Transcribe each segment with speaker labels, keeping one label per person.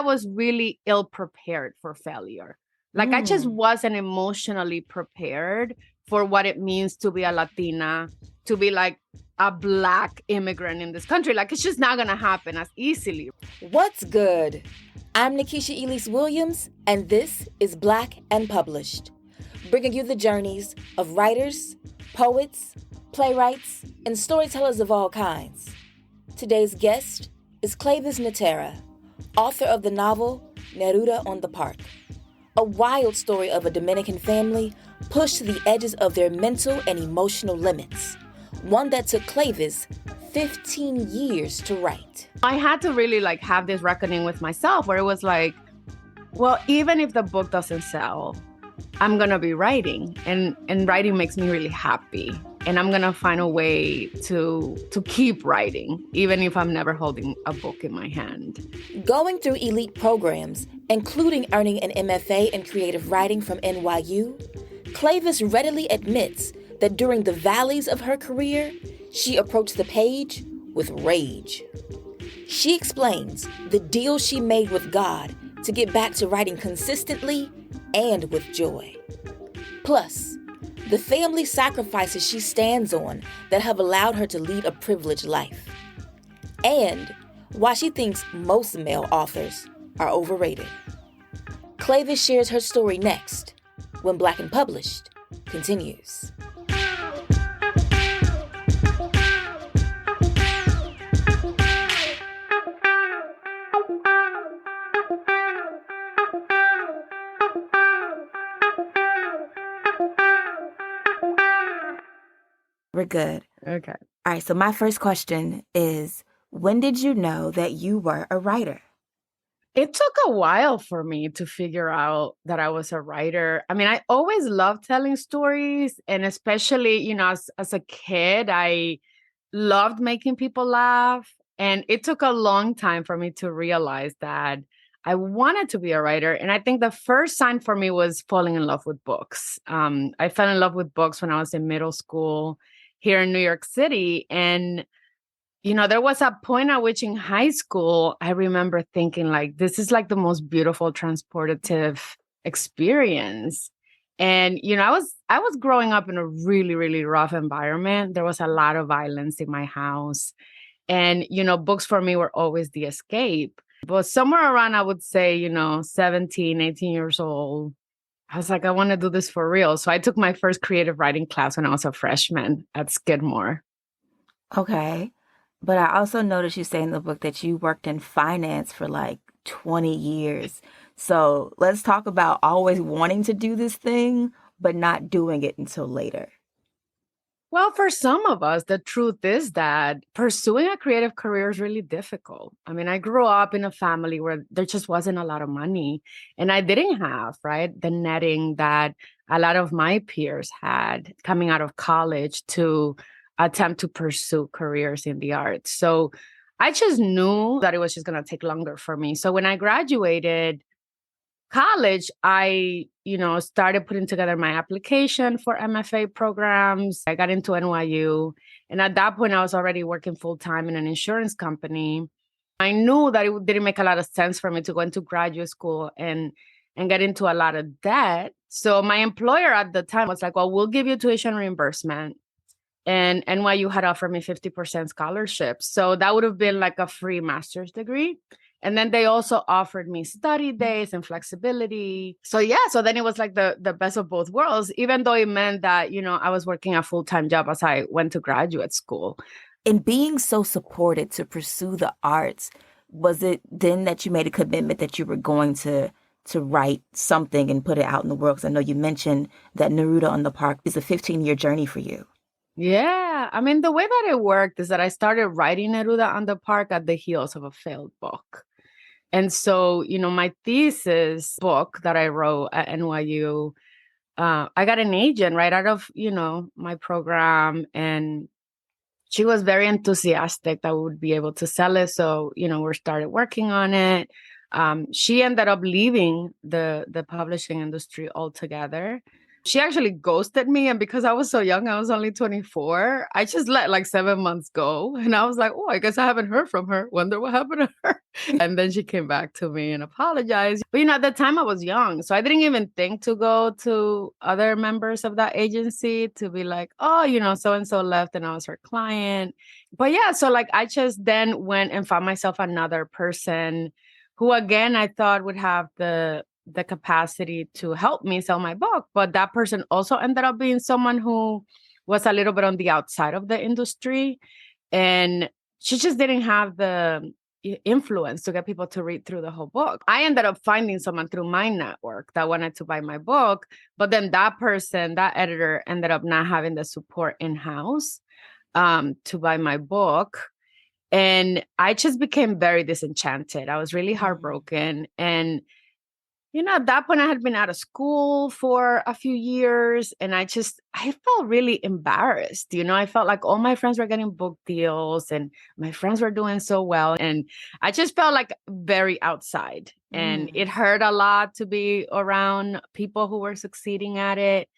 Speaker 1: was really ill prepared for failure. Like I just wasn't emotionally prepared for what it means to be a Latina, to be like a Black immigrant in this country. Like it's just not going to happen as easily.
Speaker 2: What's good? I'm Nikisha Elise Williams, and this is Black and Published, bringing you the journeys of writers, poets, playwrights, and storytellers of all kinds. Today's guest is Cleyvis Natera, author of the novel Neruda on the Park, a wild story of a Dominican family pushed to the edges of their mental and emotional limits, one that took Cleyvis 15 years to write.
Speaker 1: I had to really have this reckoning with myself where it was like, well, even if the book doesn't sell, I'm going to be writing and writing makes me really happy. And I'm going to find a way to keep writing, even if I'm never holding a book in my hand.
Speaker 2: Going through elite programs, including earning an MFA in creative writing from NYU, Cleyvis readily admits that during the valleys of her career, she approached the page with rage. She explains the deal she made with God to get back to writing consistently and with joy. Plus, the family sacrifices she stands on that have allowed her to lead a privileged life. And why she thinks most male authors are overrated. Cleyvis shares her story next, when Black and Published continues. We're good.
Speaker 1: Okay.
Speaker 2: All right, so my first question is, when did you know that you were a writer?
Speaker 1: It took a while for me to figure out that I was a writer. I mean, I always loved telling stories. And especially, as a kid, I loved making people laugh. And it took a long time for me to realize that I wanted to be a writer. And I think the first sign for me was falling in love with books. I fell in love with books when I was in middle school here in New York City. And there was a point at which in high school, I remember thinking this is the most beautiful transportative experience. And, I was growing up in a really, really rough environment. There was a lot of violence in my house. And, books for me were always the escape. But somewhere around, I would say, 17, 18 years old, I was like, I want to do this for real. So I took my first creative writing class when I was a freshman at Skidmore.
Speaker 2: Okay. But I also noticed you say in the book that you worked in finance for 20 years. So let's talk about always wanting to do this thing, but not doing it until later.
Speaker 1: Well, for some of us, the truth is that pursuing a creative career is really difficult. I mean, I grew up in a family where there just wasn't a lot of money. And I didn't have, the netting that a lot of my peers had coming out of college to attempt to pursue careers in the arts. So I just knew that it was just going to take longer for me. So when I graduated college, I, started putting together my application for MFA programs. I got into NYU. And at that point, I was already working full time in an insurance company. I knew that it didn't make a lot of sense for me to go into graduate school and get into a lot of debt. So my employer at the time was like, well, we'll give you tuition reimbursement. And NYU had offered me 50% scholarship. So that would have been a free master's degree. And then they also offered me study days and flexibility. So then it was the best of both worlds, even though it meant that, I was working a full-time job as I went to graduate school.
Speaker 2: In being so supported to pursue the arts, was it then that you made a commitment that you were going to write something and put it out in the world? Because I know you mentioned that Neruda on the Park is a 15-year journey for you.
Speaker 1: Yeah. I mean, the way that it worked is that I started writing Neruda on the Park at the heels of a failed book. And so, my thesis book that I wrote at NYU, I got an agent right out of, my program. And she was very enthusiastic that we would be able to sell it. So, we started working on it. She ended up leaving the publishing industry altogether. She actually ghosted me. And because I was so young, I was only 24, I just let like 7 months go. And I was like, oh, I guess I haven't heard from her. Wonder what happened to her. And then she came back to me and apologized. But, at the time I was young. So I didn't even think to go to other members of that agency to be like, oh, so-and-so left and I was her client. But yeah, so like I just then went and found myself another person who, again, I thought would have the capacity to help me sell my book. But that person also ended up being someone who was a little bit on the outside of the industry. And she just didn't have the influence to get people to read through the whole book. I ended up finding someone through my network that wanted to buy my book. But then that person, that editor, ended up not having the support in-house to buy my book. And I just became very disenchanted. I was really heartbroken. And at that point, I had been out of school for a few years and I felt really embarrassed. I felt like all my friends were getting book deals and my friends were doing so well. And I just felt like very outside. And it hurt a lot to be around people who were succeeding at it.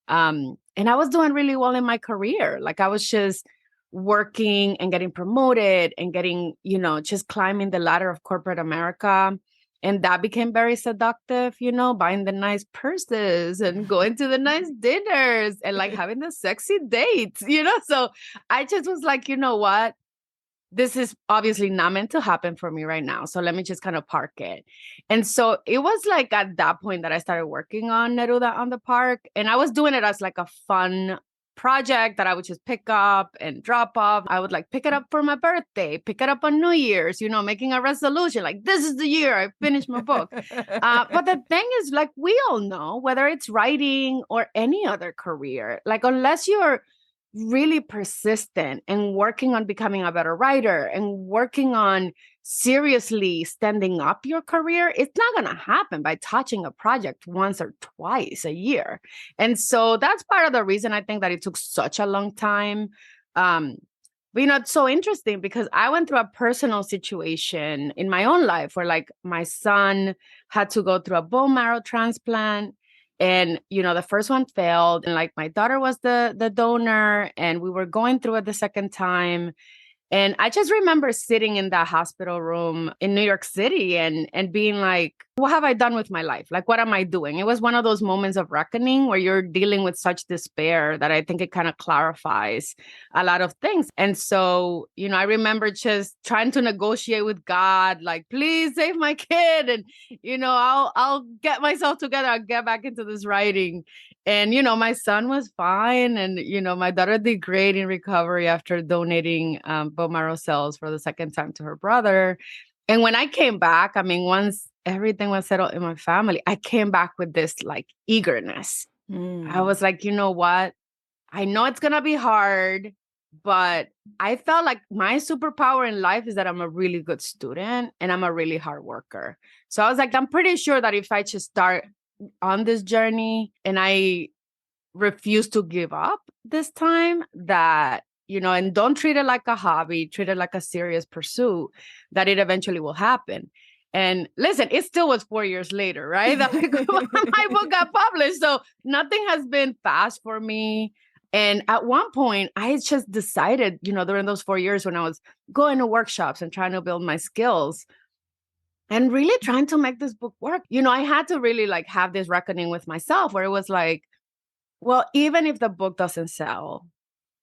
Speaker 1: And I was doing really well in my career. Like I was just working and getting promoted and getting, just climbing the ladder of corporate America. And that became very seductive, buying the nice purses and going to the nice dinners and like having the sexy dates, So I just was like, you know what? This is obviously not meant to happen for me right now. So let me just kind of park it. And so it was like at that point that I started working on Neruda on the Park. And I was doing it as like a fun project that I would just pick up and drop off. I would like pick it up for my birthday, pick it up on New Year's, making a resolution like this is the year I finished my book. But the thing is, like we all know, whether it's writing or any other career, like unless you're really persistent and working on becoming a better writer and working on seriously standing up your career, it's not going to happen by touching a project once or twice a year. And so that's part of the reason I think that it took such a long time. But it's so interesting because I went through a personal situation in my own life where like my son had to go through a bone marrow transplant. And, the first one failed. And like my daughter was the donor and we were going through it the second time. And I just remember sitting in that hospital room in New York City and being like, what have I done with my life? Like, what am I doing? It was one of those moments of reckoning where you're dealing with such despair that I think it kind of clarifies a lot of things. And so, I remember just trying to negotiate with God, like, please save my kid. And, I'll get myself together. I'll get back into this writing. And, my son was fine. And, my daughter did great in recovery after donating bone marrow cells for the second time to her brother. And when I came back, I mean, once everything was settled in my family, I came back with this like eagerness. I was like, you know what? I know it's going to be hard, but I felt like my superpower in life is that I'm a really good student and I'm a really hard worker. So I was like, I'm pretty sure that if I just start on this journey and I refuse to give up this time, that and don't treat it like a hobby, treat it like a serious pursuit, that it eventually will happen. And listen, it still was 4 years later, right? That my book got published. So nothing has been fast for me. And at one point, I just decided, during those 4 years when I was going to workshops and trying to build my skills and really trying to make this book work, I had to really like have this reckoning with myself where it was like, well, even if the book doesn't sell,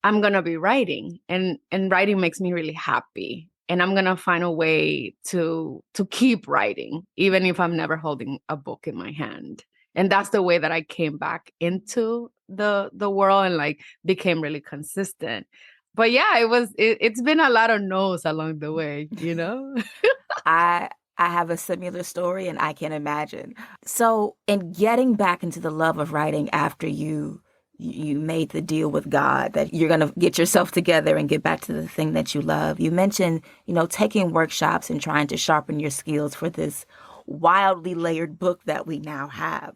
Speaker 1: I'm going to be writing and writing makes me really happy. And I'm going to find a way to keep writing, even if I'm never holding a book in my hand. And that's the way that I came back into the world and like became really consistent. But yeah, it's been a lot of no's along the way,
Speaker 2: I have a similar story and I can imagine. So in getting back into the love of writing after you made the deal with God that you're going to get yourself together and get back to the thing that you love. You mentioned, taking workshops and trying to sharpen your skills for this wildly layered book that we now have.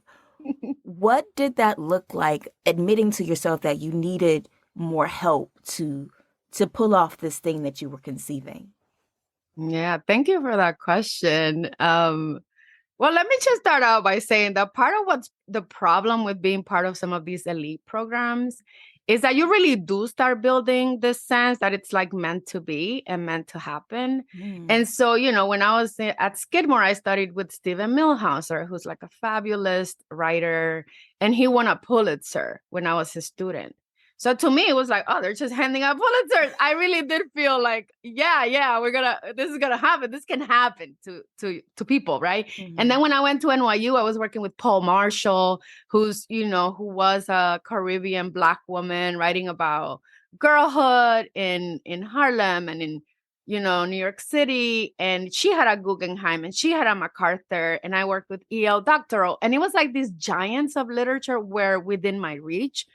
Speaker 2: What did that look like, admitting to yourself that you needed more help to pull off this thing that you were conceiving?
Speaker 1: Yeah, thank you for that question. Well, Well, let me just start out by saying that part of what's the problem with being part of some of these elite programs is that you really do start building this sense that it's like meant to be and meant to happen. And so, when I was at Skidmore, I studied with Stephen Millhauser, who's like a fabulous writer, and he won a Pulitzer when I was his student. So to me, it was like, oh, they're just handing out Pulitzers. I really did feel like, yeah, this is gonna happen. This can happen to people, right? And then when I went to NYU, I was working with Paul Marshall, who was a Caribbean Black woman writing about girlhood in Harlem and in New York City. And she had a Guggenheim and she had a MacArthur, and I worked with E.L. Doctorow. And it was like these giants of literature were within my reach.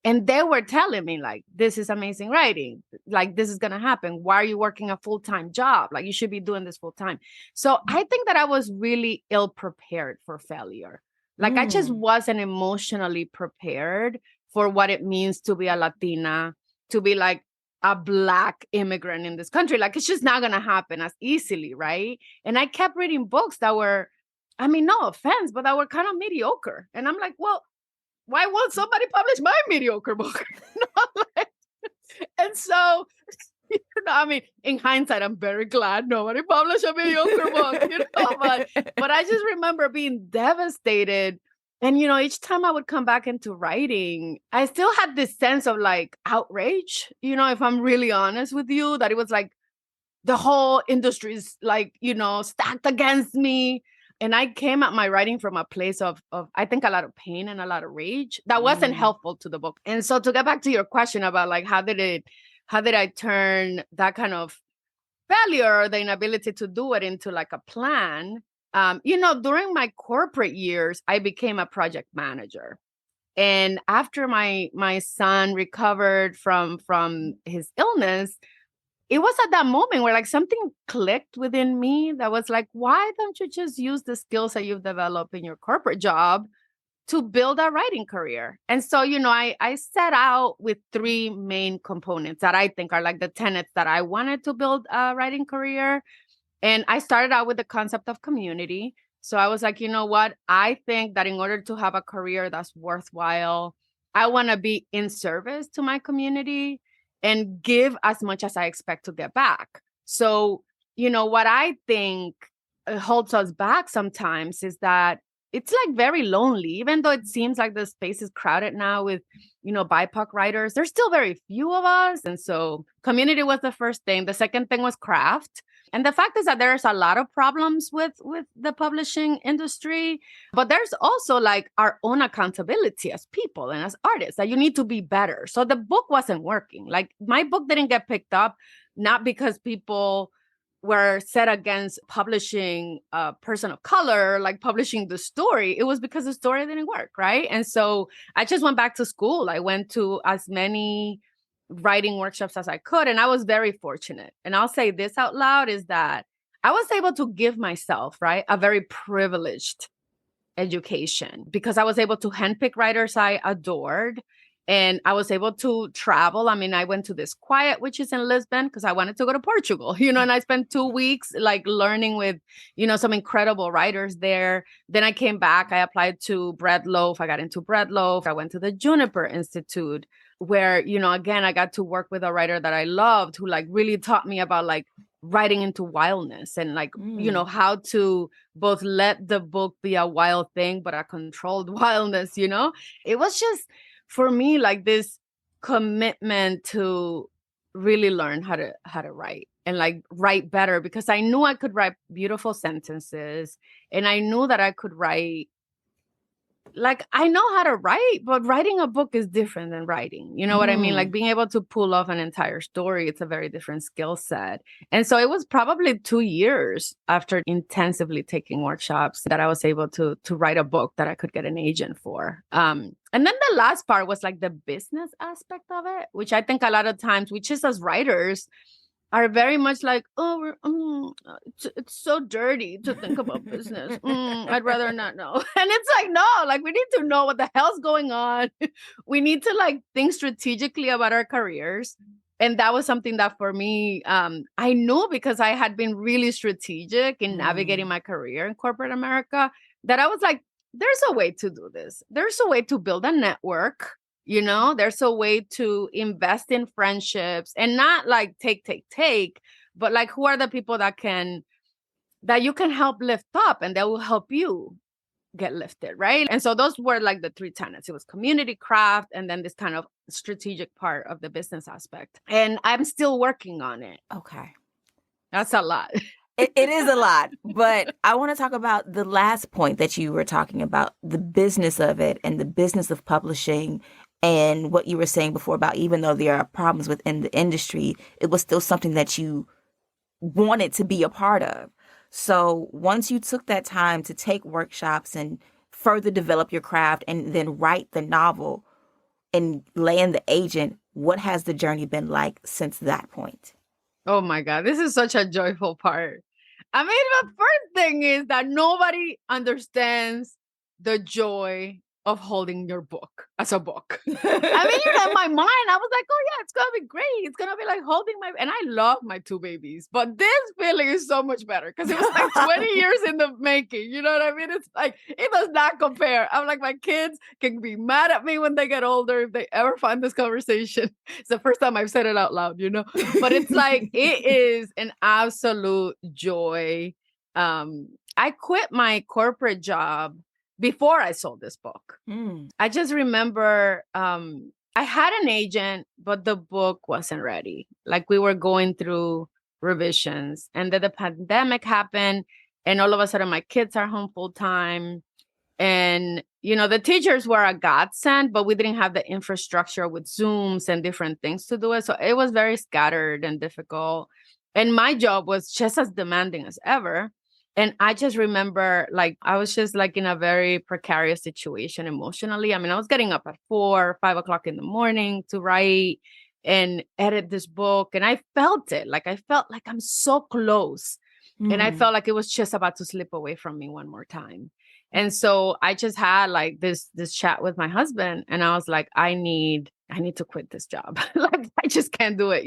Speaker 1: And they were telling me, like, this is amazing writing. Like, this is going to happen. Why are you working a full-time job? Like, you should be doing this full-time. So I think that I was really ill-prepared for failure. Like, I just wasn't emotionally prepared for what it means to be a Latina, to be like a Black immigrant in this country. Like, it's just not going to happen as easily, right? And I kept reading books that were, I mean, no offense, but that were kind of mediocre. And I'm like, well, why won't somebody publish my mediocre book? And so, I mean, in hindsight, I'm very glad nobody published a mediocre book, but I just remember being devastated. And, each time I would come back into writing, I still had this sense of like outrage, if I'm really honest with you, that it was like the whole industry is like, stacked against me. And I came at my writing from a place of I think, a lot of pain and a lot of rage that wasn't helpful to the book. And so to get back to your question about like, how did I turn that kind of failure or the inability to do it into like a plan? During my corporate years, I became a project manager. And after my son recovered from his illness, it was at that moment where like something clicked within me that was like, why don't you just use the skills that you've developed in your corporate job to build a writing career? And so, I set out with three main components that I think are like the tenets that I wanted to build a writing career. And I started out with the concept of community. So I was like, you know what? I think that in order to have a career that's worthwhile, I want to be in service to my community and give as much as I expect to get back. So, what I think holds us back sometimes is that it's like very lonely, even though it seems like the space is crowded now with, BIPOC writers, there's still very few of us. And so community was the first thing. The second thing was craft. And the fact is that there's a lot of problems with the publishing industry, but there's also like our own accountability as people and as artists that you need to be better. So the book wasn't working. Like my book didn't get picked up, not because people were set against publishing a person of color, like publishing the story. It was because the story didn't work, right? And so I just went back to school. I went to as many writing workshops as I could. And I was very fortunate. And I'll say this out loud is that I was able to give myself, right, a very privileged education because I was able to handpick writers I adored. And I was able to travel. I mean, I went to this quiet, which is in Lisbon, because I wanted to go to Portugal, and I spent 2 weeks like learning with, some incredible writers there. Then I came back. I applied to Bread Loaf. I got into Bread Loaf. I went to the Juniper Institute where, again, I got to work with a writer that I loved who like really taught me about like writing into wildness and like, how to both let the book be a wild thing, but a controlled wildness, It was just, for me, like this commitment to really learn how to write and like write better, because I knew I could write beautiful sentences and I knew that I could write. Like, I know how to write, but writing a book is different than writing. You know what I mean? Like being able to pull off an entire story, it's a very different skill set. And so it was probably 2 years after intensively taking workshops that I was able to write a book that I could get an agent for. And then the last part was like the business aspect of it, which I think a lot of times we just as writers are very much like, it's so dirty to think about business. I'd rather not know. And it's like, no, like we need to know what the hell's going on. We need to like think strategically about our careers. And that was something that for me, I knew because I had been really strategic in navigating my career in corporate America, that I was like, there's a way to do this. There's a way to build a network. There's a way to invest in friendships and not like take, but like who are the people that you can help lift up and that will help you get lifted, right? And so those were like the three tenets. It was community, craft, and then this kind of strategic part of the business aspect. And I'm still working on it.
Speaker 2: Okay.
Speaker 1: That's a lot.
Speaker 2: It is a lot, but I want to talk about the last point that you were talking about, the business of it and the business of publishing, and what you were saying before about even though there are problems within the industry, it was still something that you wanted to be a part of. So once you took that time to take workshops and further develop your craft and then write the novel and land the agent, what has the journey been like since that point?
Speaker 1: Oh my God, this is such a joyful part. I mean, the first thing is that nobody understands the joy of holding your book as a book. I mean, in my mind, I was like, oh yeah, it's going to be great. It's going to be like holding and I love my two babies, but this feeling is so much better because it was like 20 years in the making. You know what I mean? It's like, it does not compare. I'm like, my kids can be mad at me when they get older if they ever find this conversation. It's the first time I've said it out loud, but it's like, it is an absolute joy. I quit my corporate job before I sold this book. I just remember I had an agent, but the book wasn't ready. Like we were going through revisions and then the pandemic happened and all of a sudden my kids are home full time. And, the teachers were a godsend, but we didn't have the infrastructure with Zooms and different things to do it. So it was very scattered and difficult. And my job was just as demanding as ever. And I just remember like, I was just like in a very precarious situation emotionally. I mean, I was getting up at 4 or 5 o'clock in the morning to write and edit this book. And I felt it. Like, I felt like I'm so close. And I felt like it was just about to slip away from me one more time. And so I just had like this chat with my husband and I was like, I need to quit this job. Like, I just can't do it,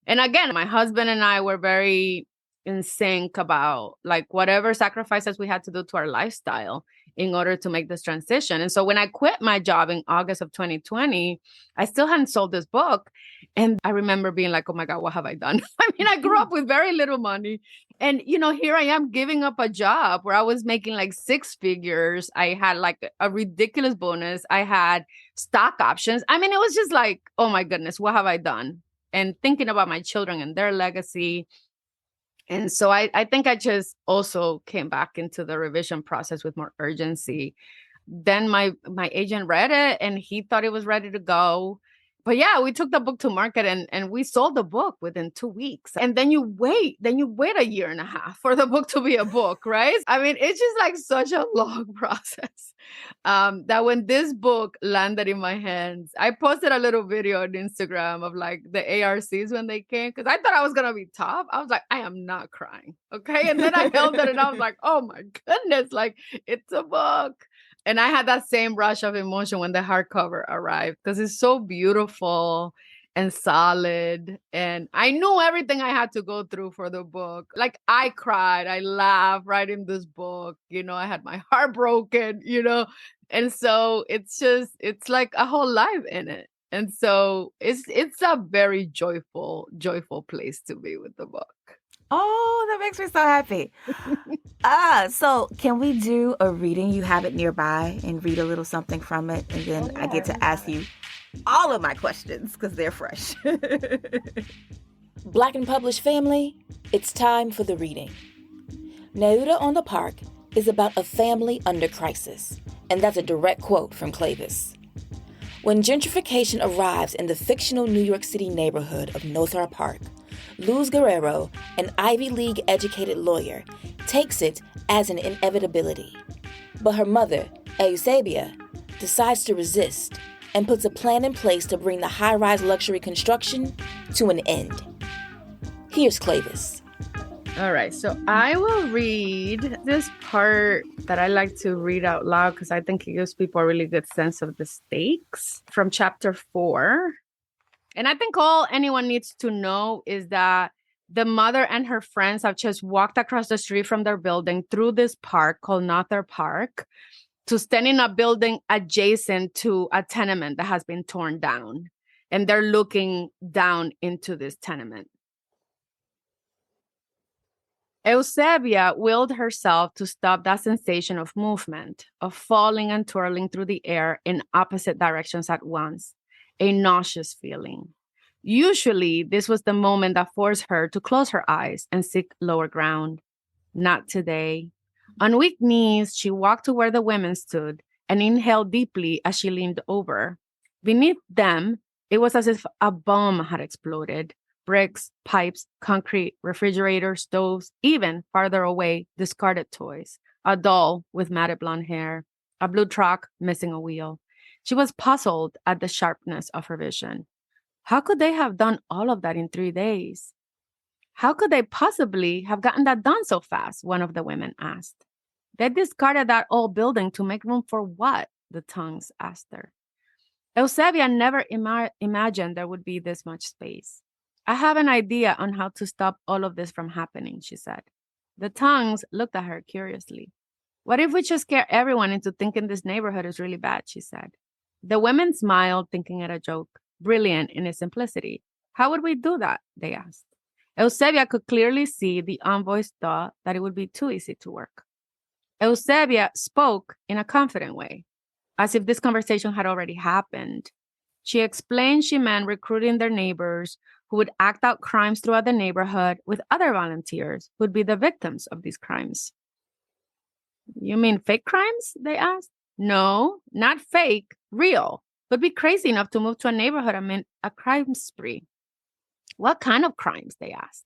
Speaker 1: And again, my husband and I were very in sync about like whatever sacrifices we had to do to our lifestyle in order to make this transition. And so when I quit my job in August of 2020, I still hadn't sold this book. And I remember being like, oh my God, what have I done? I mean, I grew up with very little money. And, here I am giving up a job where I was making like 6 figures. I had like a ridiculous bonus. I had stock options. I mean, it was just like, oh my goodness, what have I done? And thinking about my children and their legacy. And so I think I just also came back into the revision process with more urgency. Then my agent read it and he thought it was ready to go. But yeah, we took the book to market and we sold the book within 2 weeks. And then you wait a year and a half for the book to be a book, right? I mean, it's just like such a long process. That when this book landed in my hands, I posted a little video on Instagram of like the ARCs when they came, because I thought I was going to be tough. I was like, I am not crying. Okay. And then I held it and I was like, oh my goodness, like it's a book. And I had that same rush of emotion when the hardcover arrived because it's so beautiful and solid. And I knew everything I had to go through for the book. Like I cried, I laughed writing this book. I had my heart broken, And so it's like a whole life in it. And so it's a very joyful place to be with the book.
Speaker 2: Oh, that makes me so happy. So can we do a reading? You have it nearby and read a little something from it. And then I get to ask you all of my questions because they're fresh. Black and Published family, it's time for the reading. Neruda on the Park is about a family under crisis. And that's a direct quote from Cleyvis. When gentrification arrives in the fictional New York City neighborhood of Northern Park, Luz Guerrero, an Ivy League-educated lawyer, takes it as an inevitability. But her mother, Eusebia, decides to resist and puts a plan in place to bring the high-rise luxury construction to an end. Here's Cleyvis.
Speaker 1: All right, so I will read this part that I like to read out loud because I think it gives people a really good sense of the stakes from chapter 4. And I think all anyone needs to know is that the mother and her friends have just walked across the street from their building through this park called Natera Park to stand in a building adjacent to a tenement that has been torn down. And they're looking down into this tenement. Eusebia willed herself to stop that sensation of movement, of falling and twirling through the air in opposite directions at once, a nauseous feeling. Usually, this was the moment that forced her to close her eyes and seek lower ground. Not today. On weak knees, she walked to where the women stood and inhaled deeply as she leaned over. Beneath them, it was as if a bomb had exploded. Bricks, pipes, concrete, refrigerators, stoves, even farther away, discarded toys. A doll with matted blonde hair, a blue truck missing a wheel. She was puzzled at the sharpness of her vision. How could they have done all of that in 3 days? How could they possibly have gotten that done so fast? One of the women asked. They discarded that old building to make room for what? The tongues asked her. Eusebia never imagined there would be this much space. I have an idea on how to stop all of this from happening, she said. The tongues looked at her curiously. What if we just scare everyone into thinking this neighborhood is really bad, she said. The women smiled, thinking it a joke, brilliant in its simplicity. How would we do that? They asked. Eusebia could clearly see the envoy's thought that it would be too easy to work. Eusebia spoke in a confident way, as if this conversation had already happened. She explained she meant recruiting their neighbors who would act out crimes throughout the neighborhood with other volunteers who would be the victims of these crimes. You mean fake crimes? They asked. No, not fake, real. Would be crazy enough to move to a neighborhood amid a crime spree. What kind of crimes? They asked.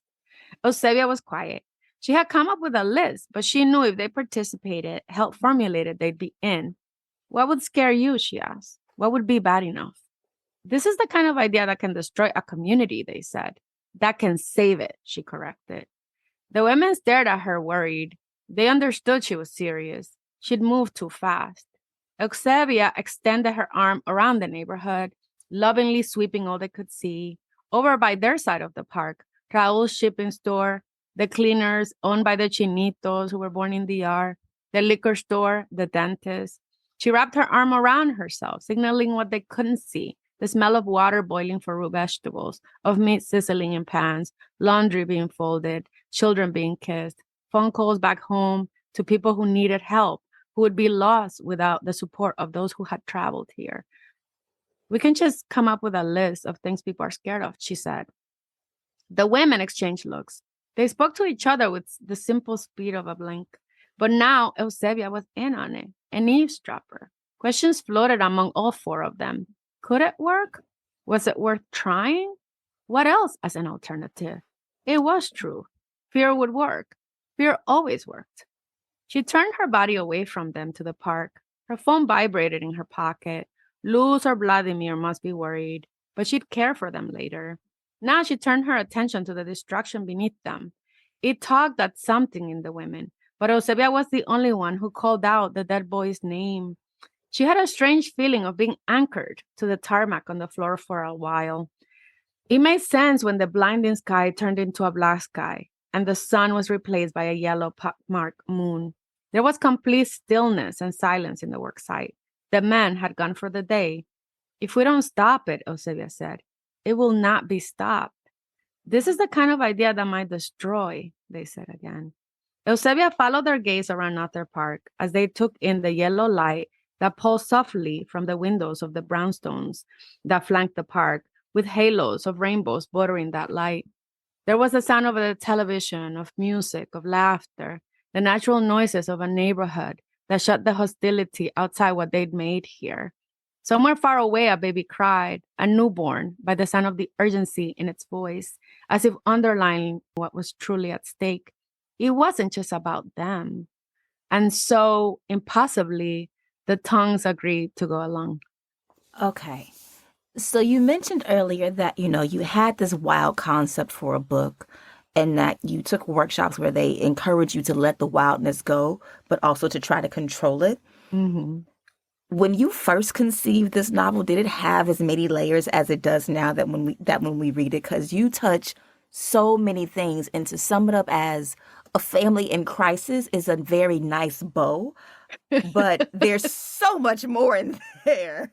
Speaker 1: Eusebia was quiet. She had come up with a list, but she knew if they participated, helped formulate it, they'd be in. What would scare you? She asked. What would be bad enough? This is the kind of idea that can destroy a community, they said. That can save it, she corrected. The women stared at her, worried. They understood she was serious. She'd moved too fast. Eusebia extended her arm around the neighborhood, lovingly sweeping all they could see. Over by their side of the park, Raul's shipping store, the cleaners owned by the Chinitos who were born in the DR, the liquor store, the dentist. She wrapped her arm around herself, signaling what they couldn't see. The smell of water boiling for root vegetables, of meat sizzling in pans, laundry being folded, children being kissed, phone calls back home to people who needed help, who would be lost without the support of those who had traveled here. We can just come up with a list of things people are scared of, she said. The women exchanged looks. They spoke to each other with the simple speed of a blink. But now Eusebia was in on it, an eavesdropper. Questions floated among all 4 of them. Could it work? Was it worth trying? What else as an alternative? It was true. Fear would work. Fear always worked. She turned her body away from them to the park. Her phone vibrated in her pocket. Luz or Vladimir must be worried, but she'd care for them later. Now she turned her attention to the destruction beneath them. It tugged at something in the women, but Eusebia was the only one who called out the dead boy's name. She had a strange feeling of being anchored to the tarmac on the floor for a while. It made sense when the blinding sky turned into a black sky and the sun was replaced by a yellow pockmarked moon. There was complete stillness and silence in the work site. The men had gone for the day. If we don't stop it, Eusebia said, it will not be stopped. This is the kind of idea that might destroy, they said again. Eusebia followed their gaze around Natera Park as they took in the yellow light that pulsed softly from the windows of the brownstones that flanked the park, with halos of rainbows bordering that light. There was the sound of the television, of music, of laughter, the natural noises of a neighborhood that shut the hostility outside what they'd made here. Somewhere far away, a baby cried, a newborn, by the sound of the urgency in its voice, as if underlining what was truly at stake. It wasn't just about them. And so, impossibly, the tongues agreed to go along.
Speaker 2: Okay. So you mentioned earlier that, you had this wild concept for a book and that you took workshops where they encourage you to let the wildness go, but also to try to control it.
Speaker 1: Mm-hmm.
Speaker 2: When you first conceived this novel, did it have as many layers as it does now that when we read it? Because you touch so many things, and to sum it up as a family in crisis is a very nice bow, but there's so much more in there.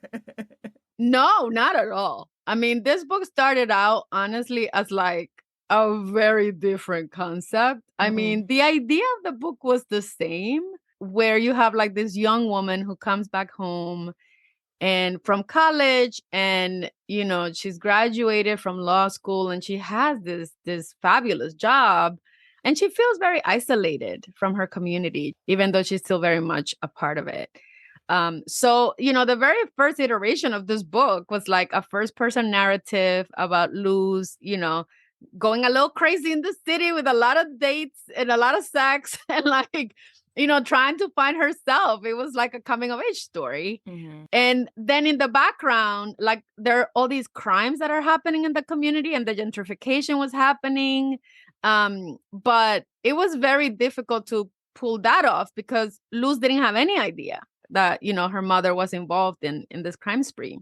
Speaker 1: No, not at all. I mean, this book started out honestly as like a very different concept. I mean, the idea of the book was the same, where you have like this young woman who comes back home and from college, and she's graduated from law school, and she has this fabulous job, and she feels very isolated from her community, even though she's still very much a part of it. So the very first iteration of this book was like a first person narrative about Luz, going a little crazy in the city with a lot of dates and a lot of sex and like trying to find herself. It was like a coming of age story. And then in the background, like there are all these crimes that are happening in the community, and the gentrification was happening. But it was very difficult to pull that off because Luz didn't have any idea that, her mother was involved in this crime spree.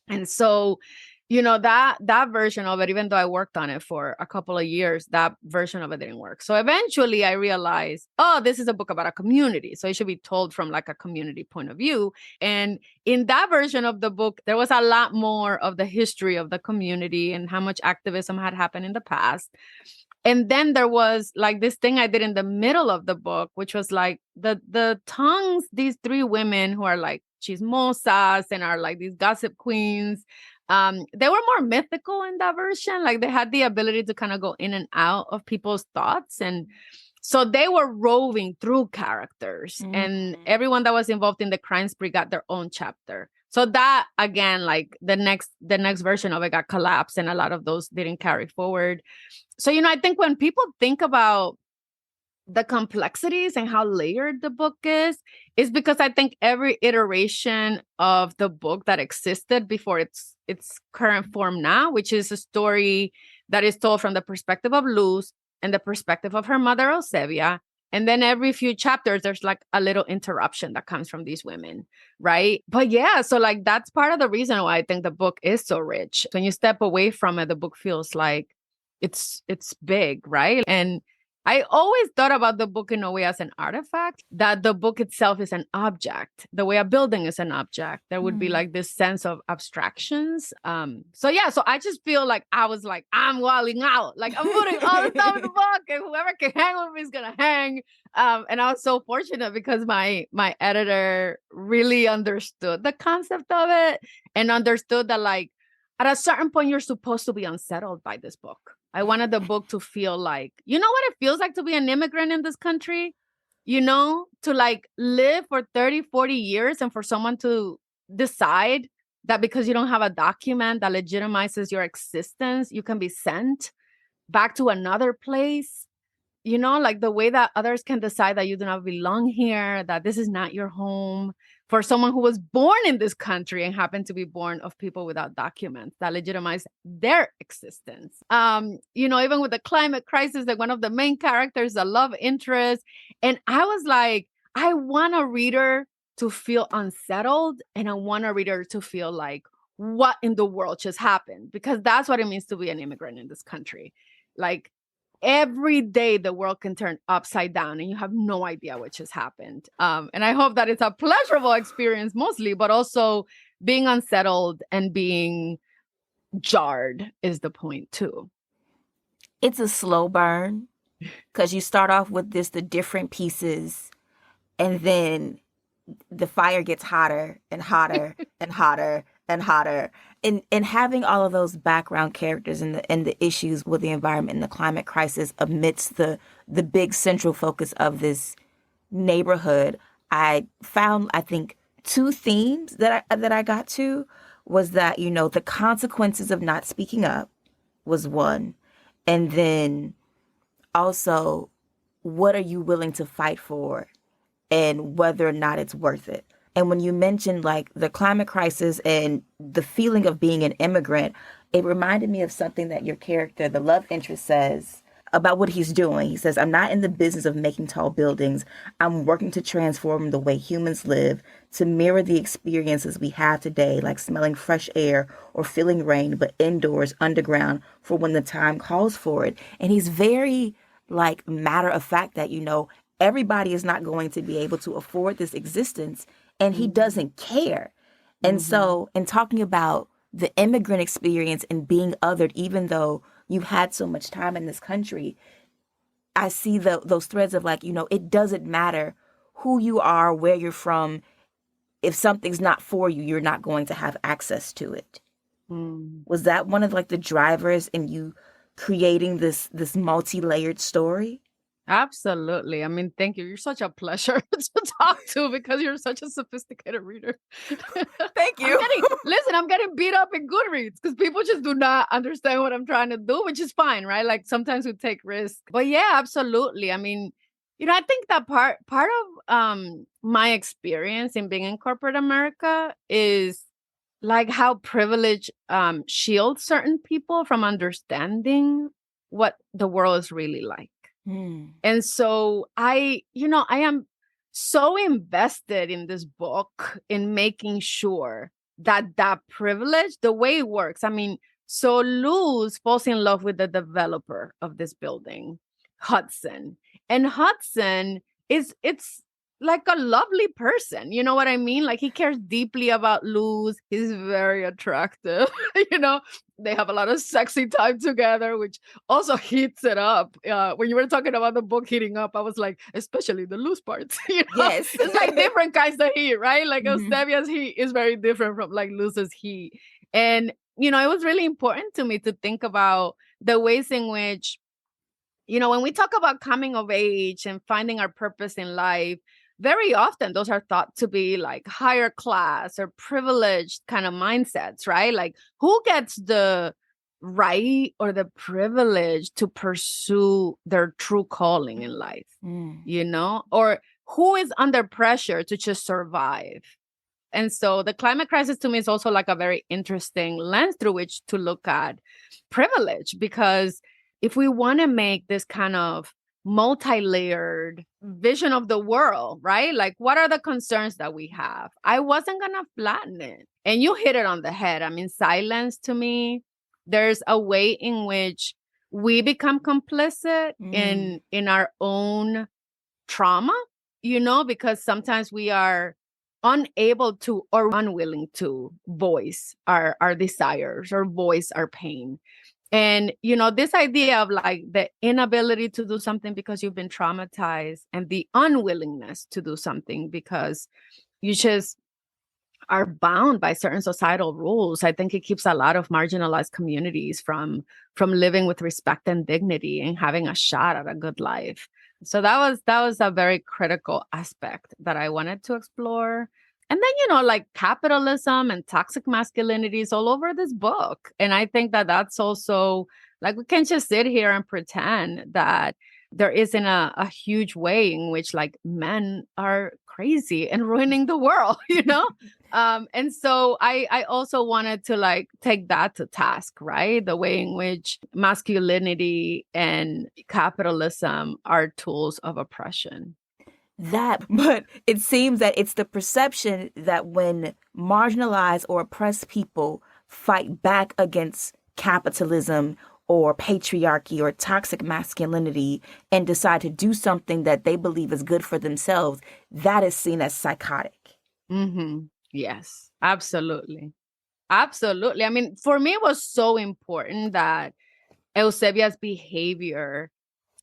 Speaker 1: And so, that version of it, even though I worked on it for a couple of years, that version of it didn't work. So eventually I realized, oh, this is a book about a community. So it should be told from like a community point of view. And in that version of the book, there was a lot more of the history of the community and how much activism had happened in the past. And then there was like this thing I did in the middle of the book, which was like the tongues, these three women who are like chismosas and are like these gossip queens. They were more mythical in that version. Like they had the ability to kind of go in and out of people's thoughts. And so they were roving through characters, and everyone that was involved in the crime spree got their own chapter. So that, again, like the next version of it got collapsed, and a lot of those didn't carry forward. So, I think when people think about the complexities and how layered the book is because I think every iteration of the book that existed before its current form now, which is a story that is told from the perspective of Luz and the perspective of her mother, Eusebia. And then every few chapters, there's like a little interruption that comes from these women, right? But yeah, so like that's part of the reason why I think the book is so rich. When you step away from it, the book feels like it's big, right? And I always thought about the book in a way as an artifact, that the book itself is an object, the way a building is an object. There would be like this sense of abstractions. So I just feel like I was like, I'm walling out. Like I'm putting all the stuff in the book, and whoever can hang with me is going to hang. And I was so fortunate because my editor really understood the concept of it and understood that like at a certain point, you're supposed to be unsettled by this book. I wanted the book to feel like, you know what it feels like to be an immigrant in this country? To like live for 30, 40 years and for someone to decide that because you don't have a document that legitimizes your existence, you can be sent back to another place. Like the way that others can decide that you do not belong here, that this is not your home. For someone who was born in this country and happened to be born of people without documents that legitimize their existence. Even with the climate crisis, like one of the main characters, a love interest. And I was like, I want a reader to feel unsettled, and I want a reader to feel like, what in the world just happened? Because that's what it means to be an immigrant in this country. Like, every day the world can turn upside down and you have no idea what just happened. And I hope that it's a pleasurable experience mostly, but also being unsettled and being jarred is the point too.
Speaker 2: It's a slow burn because you start off with the different pieces, and then the fire gets hotter and hotter and hotter and hotter. And having all of those background characters and the issues with the environment and the climate crisis amidst the big central focus of this neighborhood, I found, I think, two themes that I got to was that, the consequences of not speaking up was one. And then also, what are you willing to fight for and whether or not it's worth it? And when you mentioned like the climate crisis and the feeling of being an immigrant, it reminded me of something that your character, the love interest, says
Speaker 3: about what he's doing. He says, I'm not in the business of making tall buildings. I'm working to transform the way humans live to mirror the experiences we have today, like smelling fresh air or feeling rain, but indoors, underground, for when the time calls for it. And he's very like matter of fact that, everybody is not going to be able to afford this existence, and he doesn't care. And so in talking about the immigrant experience and being othered, even though you've had so much time in this country, I see those threads of like, it doesn't matter who you are, where you're from. If something's not for you, you're not going to have access to it. Was that one of like the drivers in you creating this multi-layered story?
Speaker 1: Absolutely. I mean, thank you. You're such a pleasure to talk to because you're such a sophisticated reader.
Speaker 3: Thank you.
Speaker 1: I'm getting beat up in Goodreads because people just do not understand what I'm trying to do, which is fine, right? Like sometimes we take risks. But yeah, absolutely. I mean, I think that part of my experience in being in corporate America is like how privilege shields certain people from understanding what the world is really like. And so I am so invested in this book in making sure that privilege, the way it works. I mean, so Luz falls in love with the developer of this building, Hudson. And Hudson it's like a lovely person. You know what I mean? Like he cares deeply about Luz. He's very attractive. They have a lot of sexy time together, which also heats it up. When you were talking about the book heating up, I was like, especially the Luz parts.
Speaker 3: Yes.
Speaker 1: It's like different kinds of heat, right? Like Eusebia's heat is very different from like Luz's heat. And, it was really important to me to think about the ways in which, when we talk about coming of age and finding our purpose in life, very often those are thought to be like higher class or privileged kind of mindsets, right? Like who gets the right or the privilege to pursue their true calling in life, or who is under pressure to just survive? And so the climate crisis to me is also like a very interesting lens through which to look at privilege, because if we want to make this kind of multi-layered vision of the world, right? Like, what are the concerns that we have? I wasn't going to flatten it. And you hit it on the head. I mean, silence to me, there's a way in which we become complicit in our own trauma, because sometimes we are unable to or unwilling to voice our desires or voice our pain. And, this idea of like the inability to do something because you've been traumatized and the unwillingness to do something because you just are bound by certain societal rules. I think it keeps a lot of marginalized communities from living with respect and dignity and having a shot at a good life. So that was a very critical aspect that I wanted to explore. And then, like capitalism and toxic masculinity is all over this book. And I think that that's also like, we can't just sit here and pretend that there isn't a huge way in which like men are crazy and ruining the world, And so I also wanted to like take that to task, right? The way in which masculinity and capitalism are tools of oppression.
Speaker 3: But it seems that it's the perception that when marginalized or oppressed people fight back against capitalism or patriarchy or toxic masculinity and decide to do something that they believe is good for themselves, that is seen as psychotic.
Speaker 1: Yes, absolutely. Absolutely. I mean, for me, it was so important that Eusebia's behavior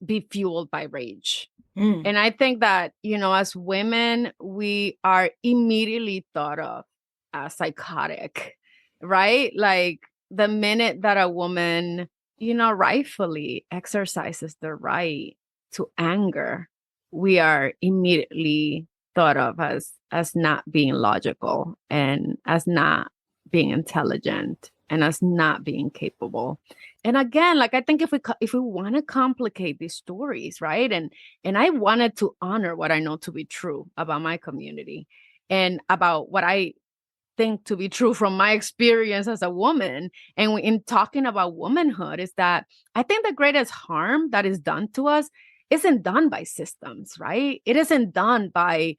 Speaker 1: be fueled by rage. And I think that, as women, we are immediately thought of as psychotic, right? Like the minute that a woman, rightfully exercises the right to anger, we are immediately thought of as not being logical and as not being intelligent and as not being capable. And again, like I think if we want to complicate these stories, right? And I wanted to honor what I know to be true about my community and about what I think to be true from my experience as a woman. And in talking about womanhood is that I think the greatest harm that is done to us isn't done by systems, right? It isn't done by,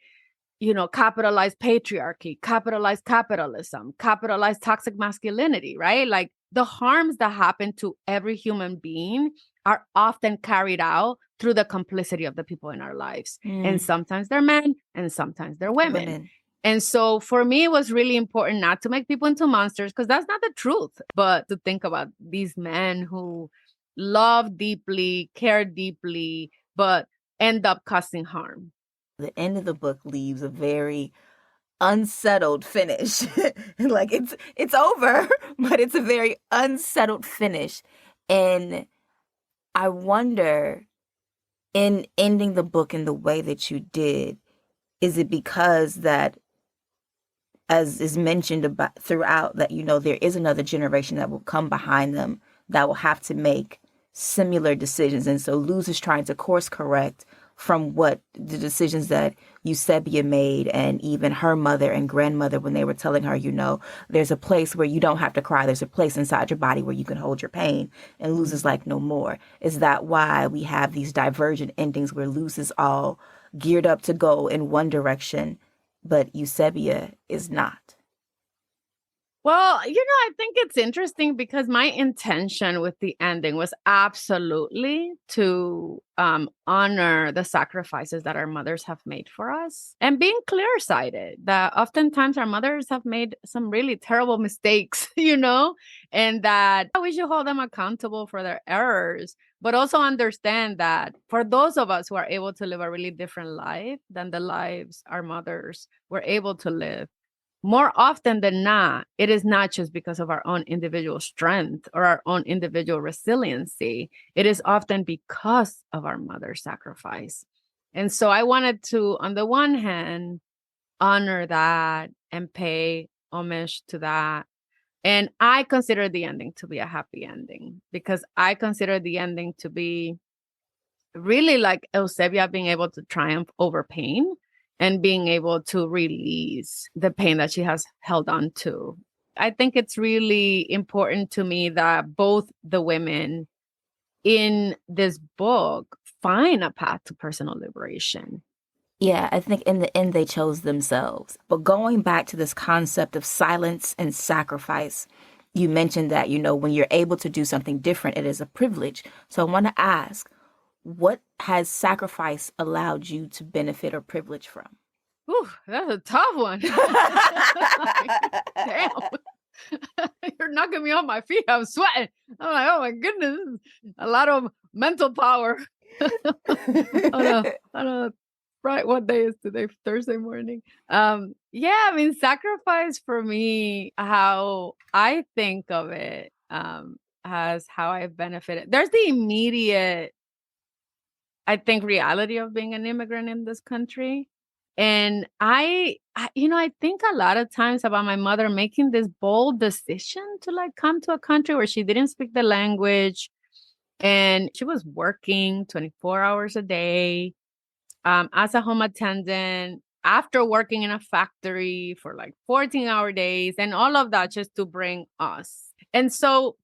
Speaker 1: capitalized patriarchy, capitalized capitalism, capitalized toxic masculinity, right? Like the harms that happen to every human being are often carried out through the complicity of the people in our lives. And sometimes they're men and sometimes they're women. And so for me, it was really important not to make people into monsters, because that's not the truth, but to think about these men who love deeply, care deeply, but end up causing harm.
Speaker 3: The end of the book leaves a very unsettled finish. Like it's over, but it's a very unsettled finish. And I wonder, in ending the book in the way that you did, is it because that, as is mentioned about throughout, that there is another generation that will come behind them that will have to make similar decisions, and so Luz is trying to course correct from what the decisions that Eusebia made, and even her mother and grandmother, when they were telling her, there's a place where you don't have to cry. There's a place inside your body where you can hold your pain. And Luz is like, no more. Is that why we have these divergent endings where Luz is all geared up to go in one direction, but Eusebia is not?
Speaker 1: Well, I think it's interesting because my intention with the ending was absolutely to honor the sacrifices that our mothers have made for us, and being clear-sighted that oftentimes our mothers have made some really terrible mistakes, and that we should hold them accountable for their errors, but also understand that for those of us who are able to live a really different life than the lives our mothers were able to live, more often than not, it is not just because of our own individual strength or our own individual resiliency. It is often because of our mother's sacrifice. And so I wanted to, on the one hand, honor that and pay homage to that. And I consider the ending to be a happy ending, because I consider the ending to be really like Eusebia being able to triumph over pain and being able to release the pain that she has held on to. I think it's really important to me that both the women in this book find a path to personal liberation.
Speaker 3: Yeah, I think in the end they chose themselves. But going back to this concept of silence and sacrifice, you mentioned that, when you're able to do something different, it is a privilege. So I want to ask, what has sacrifice allowed you to benefit or privilege from?
Speaker 1: Ooh, that's a tough one. Damn. You're knocking me off my feet. I'm sweating. I'm like, oh my goodness. A lot of mental power. Right, what day is today? Thursday morning. Sacrifice for me, how I think of it, as how I've benefited. There's the immediate, I think, reality of being an immigrant in this country. And I think a lot of times about my mother making this bold decision to come to a country where she didn't speak the language, and she was working 24 hours a day as a home attendant, after working in a factory for 14-hour days, and all of that just to bring us. And so,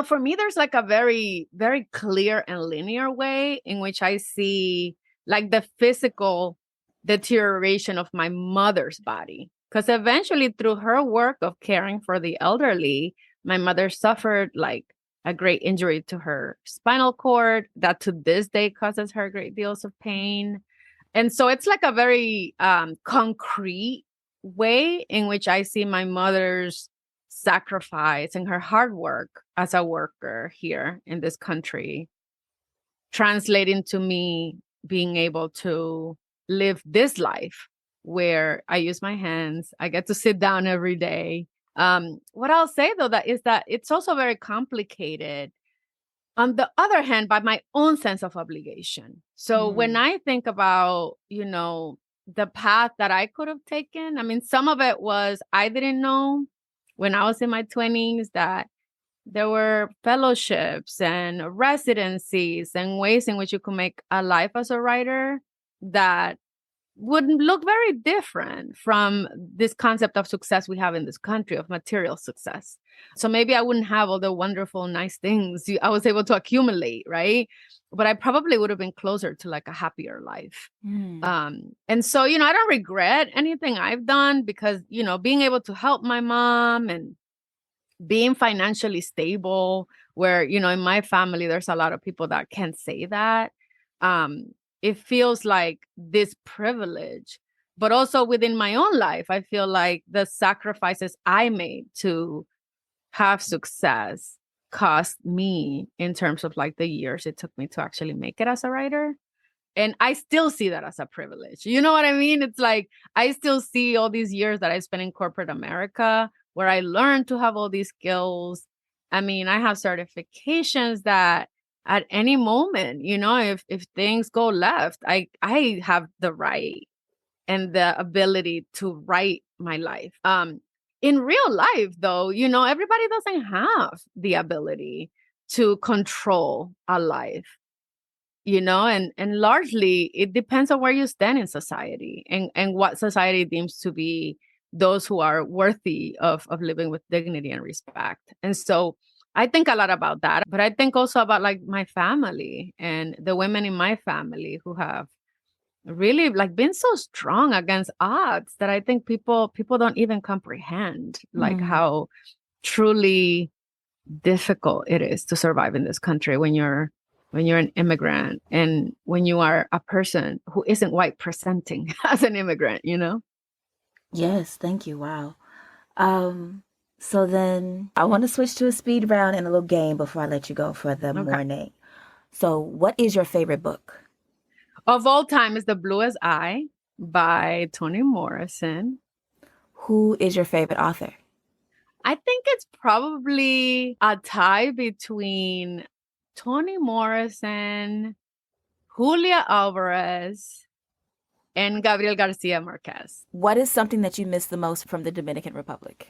Speaker 1: for me, there's a very, very clear and linear way in which I see the physical deterioration of my mother's body. Because eventually, through her work of caring for the elderly, my mother suffered a great injury to her spinal cord that to this day causes her great deals of pain. And so it's a very concrete way in which I see my mother's sacrifice and her hard work as a worker here in this country translating to me being able to live this life where I use my hands, I get to sit down every day. What I'll say though, that it's also very complicated, on the other hand, by my own sense of obligation. So when I think about, the path that I could have taken, some of it was I didn't know when I was in my 20s that there were fellowships and residencies and ways in which you could make a life as a writer that would look very different from this concept of success we have in this country, of material success. So maybe I wouldn't have all the wonderful, nice things I was able to accumulate, right? But I probably would have been closer to like a happier life. And so, I don't regret anything I've done because, being able to help my mom and being financially stable, where, in my family, there's a lot of people that can't say that. It feels like this privilege, but also within my own life, I feel like the sacrifices I made to have success cost me in terms of like the years it took me to actually make it as a writer. And I still see that as a privilege. You know what I mean? It's like, I still see all these years that I spent in corporate America where I learned to have all these skills. I mean, I have certifications that at any moment, if things go left, I have the right and the ability to write my life. In real life, though, everybody doesn't have the ability to control a life, and largely it depends on where you stand in society and what society deems to be those who are worthy of living with dignity and respect. And so I think a lot about that, but I think also about like my family and the women in my family who have really like been so strong against odds that I think people don't even comprehend like how truly difficult it is to survive in this country when you're an immigrant and when you are a person who isn't white presenting as an immigrant,
Speaker 3: Yes, thank you. Wow. So then I want to switch to a speed round and a little game before I let you go for the morning. So what is your favorite book?
Speaker 1: Of all time is The Bluest Eye by Toni Morrison.
Speaker 3: Who is your favorite author?
Speaker 1: I think it's probably a tie between Toni Morrison, Julia Alvarez, and Gabriel Garcia Marquez.
Speaker 3: What is something that you miss the most from the Dominican Republic?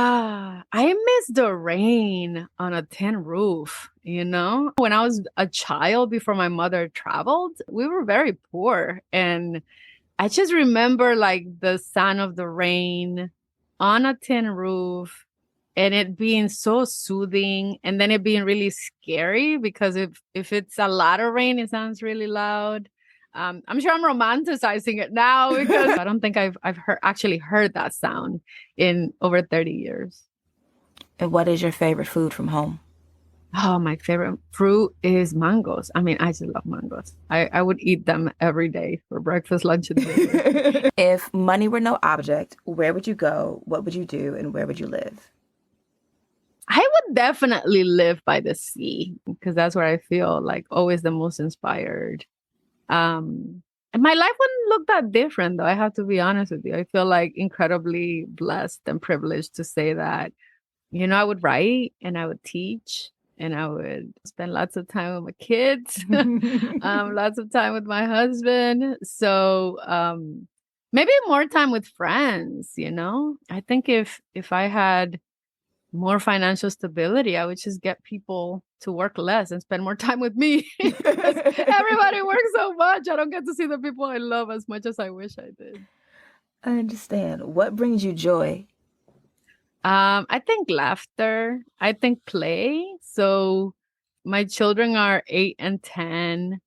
Speaker 1: I miss the rain on a tin roof, When I was a child before my mother traveled, we were very poor. And I just remember like the sound of the rain on a tin roof and it being so soothing and then it being really scary because if it's a lot of rain, it sounds really loud. I'm sure I'm romanticizing it now because I don't think I've actually heard that sound in over 30 years.
Speaker 3: And what is your favorite food from home?
Speaker 1: Oh, my favorite fruit is mangoes. I mean, I just love mangoes. I would eat them every day for breakfast, lunch, and dinner.
Speaker 3: If money were no object, where would you go? What would you do? And where would you live?
Speaker 1: I would definitely live by the sea because that's where I feel like always the most inspired. And my life wouldn't look that different, though. I have to be honest with you. I feel like incredibly blessed and privileged to say that, I would write and I would teach and I would spend lots of time with my kids, lots of time with my husband. So maybe more time with friends, I think if I had more financial stability, I would just get people to work less and spend more time with me. Everybody works so much. I don't get to see the people I love as much as I wish I did.
Speaker 3: I understand. What brings you joy?
Speaker 1: I think laughter. I think play. So my children are 8 and 10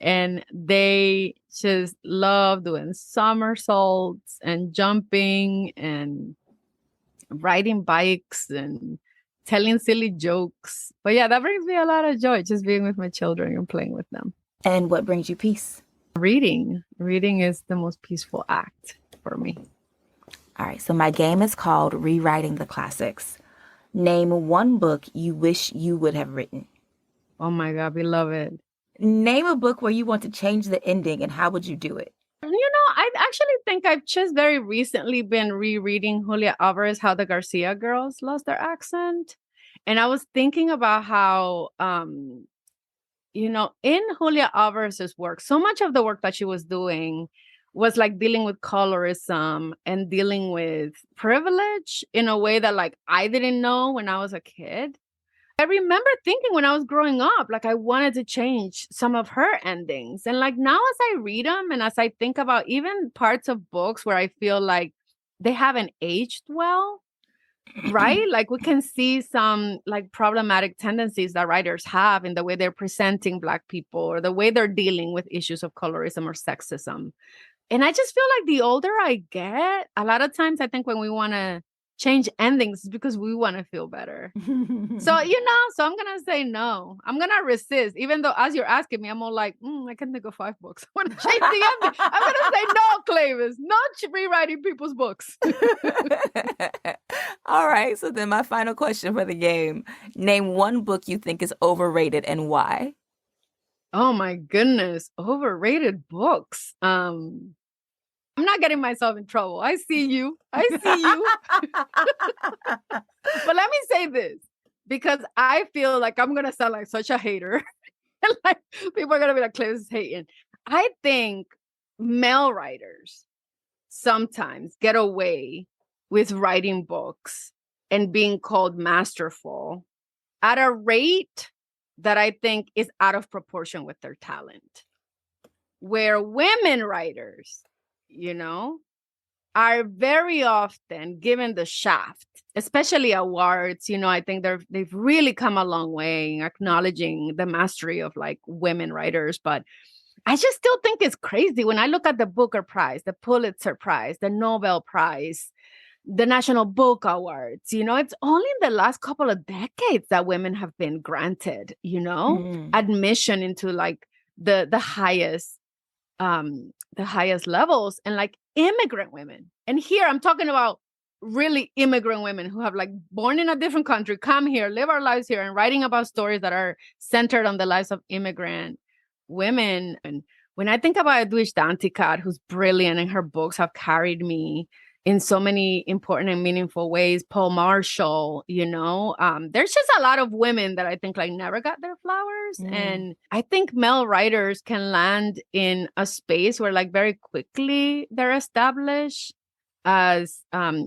Speaker 1: and they just love doing somersaults and jumping and riding bikes and telling silly jokes. But yeah, that brings me a lot of joy, just being with my children and playing with them.
Speaker 3: And what brings you peace?
Speaker 1: Reading. Reading is the most peaceful act for me.
Speaker 3: All right, so my game is called Rewriting the Classics. Name one book you wish you would have written.
Speaker 1: Oh my God, we love it.
Speaker 3: Name a book where you want to change the ending, and how would you do it?
Speaker 1: I actually think I've just very recently been rereading Julia Alvarez, How the Garcia Girls Lost Their Accent. And I was thinking about how, in Julia Alvarez's work, so much of the work that she was doing was like dealing with colorism and dealing with privilege in a way that like I didn't know when I was a kid. I remember thinking when I was growing up, like I wanted to change some of her endings. And like now as I read them and as I think about even parts of books where I feel like they haven't aged well, right? Like we can see some like problematic tendencies that writers have in the way they're presenting Black people or the way they're dealing with issues of colorism or sexism. And I just feel like the older I get, a lot of times I think when we want to change endings, it's because we want to feel better. So, so I'm going to say no. I'm going to resist, even though as you're asking me, I'm all like, I can think of 5 books. I want to change the ending. I'm going to say no, Cleyvis, not rewriting people's books.
Speaker 2: All right. So then my final question for the game. Name one book you think is overrated and why.
Speaker 1: Oh my goodness. Overrated books. I'm not getting myself in trouble. I see you. But let me say this, because I feel like I'm going to sound like such a hater. Like people are going to be like, Cleyvis is hating. I think male writers sometimes get away with writing books and being called masterful at a rate that I think is out of proportion with their talent. Where women writers, are very often given the shaft, especially awards. I think they've really come a long way in acknowledging the mastery of like women writers. But I just still think it's crazy when I look at the Booker Prize, the Pulitzer Prize, the Nobel Prize, the National Book Awards. It's only in the last couple of decades that women have been granted, admission into like the highest levels, and like immigrant women. And here I'm talking about really immigrant women who have like born in a different country, come here, live our lives here, and writing about stories that are centered on the lives of immigrant women. And when I think about Edwidge Danticat, who's brilliant and her books have carried me in so many important and meaningful ways, Paul Marshall, there's just a lot of women that I think like never got their flowers. And I think male writers can land in a space where like very quickly they're established as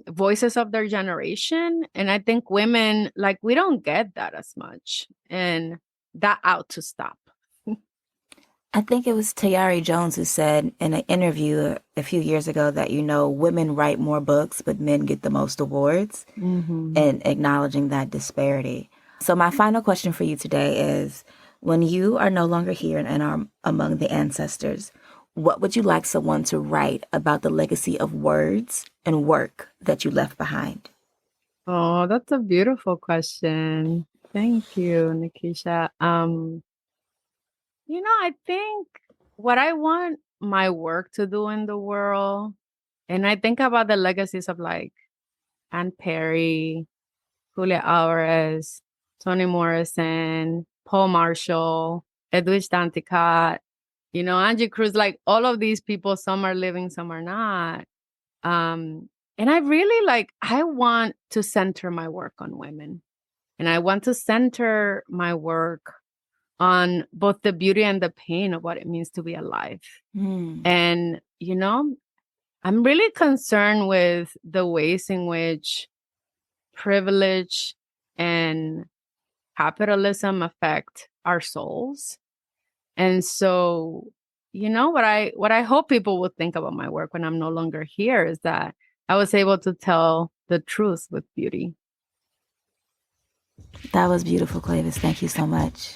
Speaker 1: voices of their generation. And I think women, like, we don't get that as much, and that out to stop.
Speaker 3: I think it was Tayari Jones who said in an interview a few years ago that, women write more books, but men get the most awards, and acknowledging that disparity. So my final question for you today is, when you are no longer here and are among the ancestors, what would you like someone to write about the legacy of words and work that you left behind?
Speaker 1: Oh, that's a beautiful question. Thank you, Nikisha. I think what I want my work to do in the world, and I think about the legacies of like Anne Perry, Julia Alvarez, Toni Morrison, Paul Marshall, Edwidge Danticat, Angie Cruz, like all of these people, some are living, some are not. And I really I want to center my work on women, and I want to center my work on both the beauty and the pain of what it means to be alive. And, I'm really concerned with the ways in which privilege and capitalism affect our souls. And so, what I hope people will think about my work when I'm no longer here is that I was able to tell the truth with beauty.
Speaker 3: That was beautiful, Cleyvis. Thank you so much.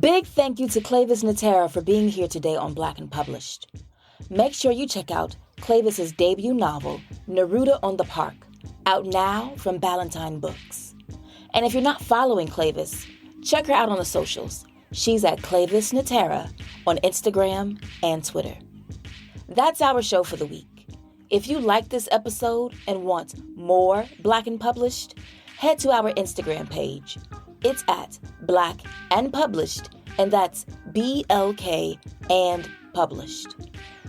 Speaker 2: Big thank you to Cleyvis Natera for being here today on Black and Published. Make sure you check out Cleyvis's debut novel, Neruda on the Park, out now from Ballantine Books. And if you're not following Cleyvis, check her out on the socials. She's at Cleyvis Natera on Instagram and Twitter. That's our show for the week. If you like this episode and want more Black and Published, head to our Instagram page. It's at Black and Published, and that's BLK and Published.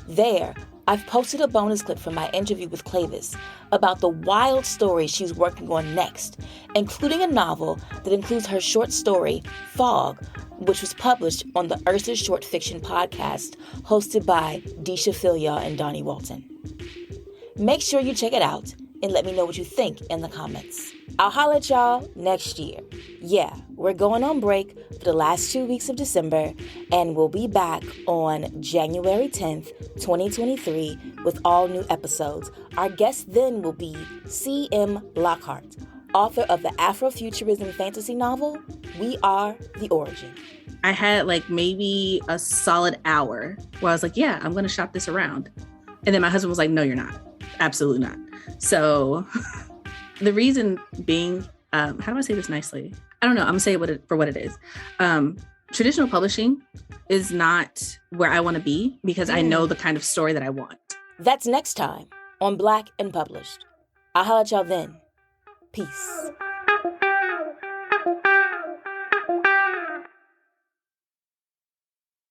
Speaker 2: There, I've posted a bonus clip from my interview with Cleyvis about the wild story she's working on next, including a novel that includes her short story, Fog, which was published on the Ursa Short Fiction podcast hosted by Disha Filia and Donnie Walton. Make sure you check it out and let me know what you think in the comments. I'll holler at y'all next year. Yeah, we're going on break for the last 2 weeks of December, and we'll be back on January 10th, 2023, with all new episodes. Our guest then will be C.M. Lockhart, author of the Afrofuturism fantasy novel, We Are the Origin.
Speaker 4: I had like maybe a solid hour where I was like, yeah, I'm going to shop this around. And then my husband was like, no, you're not. Absolutely not. So the reason being, how do I say this nicely? I don't know. I'm going to say it for what it is. Traditional publishing is not where I want to be because I know the kind of story that I want.
Speaker 2: That's next time on Black and Published. I'll holler at y'all then. Peace.